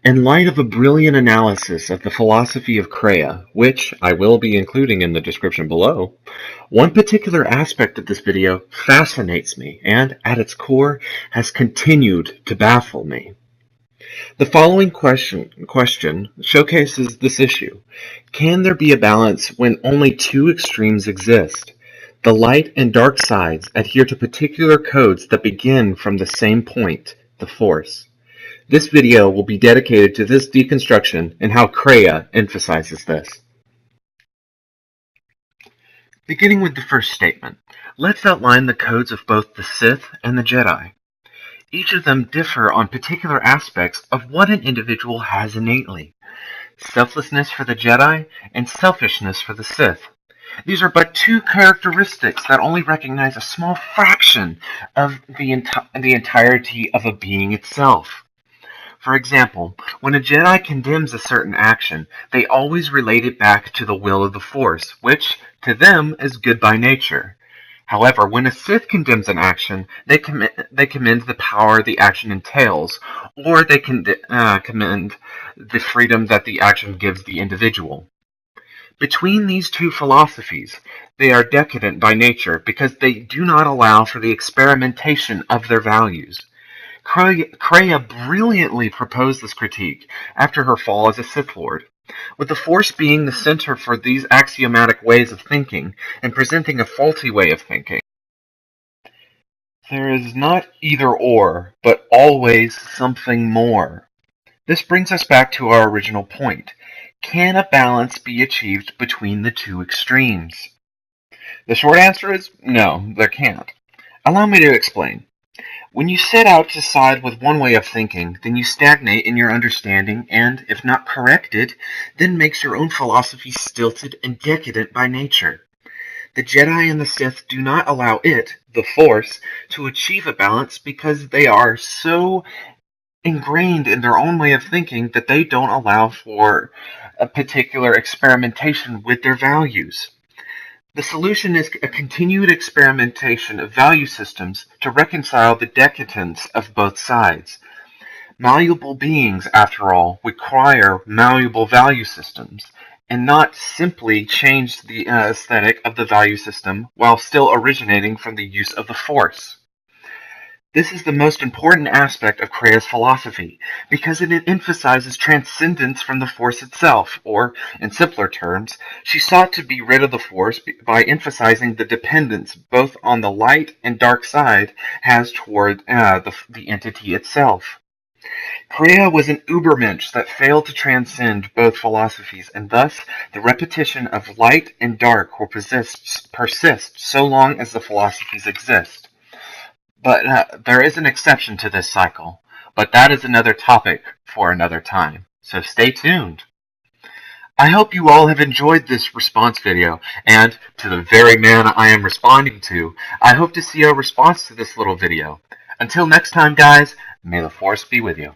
In light of a brilliant analysis of the philosophy of Crea, which I will be including in the description below, one particular aspect of this video fascinates me and, at its core, has continued to baffle me. The following question showcases this issue. Can there be a balance when only two extremes exist? The light and dark sides adhere to particular codes that begin from the same point, the force. This video will be dedicated to this deconstruction and how Crea emphasizes this. Beginning with the first statement, let's outline the codes of both the Sith and the Jedi. Each of them differ on particular aspects of what an individual has innately. Selflessness for the Jedi and selfishness for the Sith. These are but two characteristics that only recognize a small fraction of the entirety of a being itself. For example, when a Jedi condemns a certain action, they always relate it back to the will of the Force, which, to them, is good by nature. However, when a Sith condemns an action, they commend the power the action entails, or they commend the freedom that the action gives the individual. Between these two philosophies, they are decadent by nature because they do not allow for the experimentation of their values. Crea brilliantly proposed this critique after her fall as a Sith Lord, with the Force being the center for these axiomatic ways of thinking and presenting a faulty way of thinking. There is not either or, but always something more. This brings us back to our original point. Can a balance be achieved between the two extremes? The short answer is no, there can't. Allow me to explain. When you set out to side with one way of thinking, then you stagnate in your understanding and, if not corrected, then makes your own philosophy stilted and decadent by nature. The Jedi and the Sith do not allow it, the Force, to achieve a balance because they are so ingrained in their own way of thinking that they don't allow for a particular experimentation with their values. The solution is a continued experimentation of value systems to reconcile the decadence of both sides. Malleable beings, after all, require malleable value systems, and not simply change the aesthetic of the value system while still originating from the use of the Force. This is the most important aspect of Crea's philosophy, because it emphasizes transcendence from the Force itself, or, in simpler terms, she sought to be rid of the Force by emphasizing the dependence both on the light and dark side has toward the entity itself. Crea was an Übermensch that failed to transcend both philosophies, and thus the repetition of light and dark will persist so long as the philosophies exist. But there is an exception to this cycle, but that is another topic for another time, so stay tuned. I hope you all have enjoyed this response video, and to the very man I am responding to, I hope to see a response to this little video. Until next time, guys, may the Force be with you.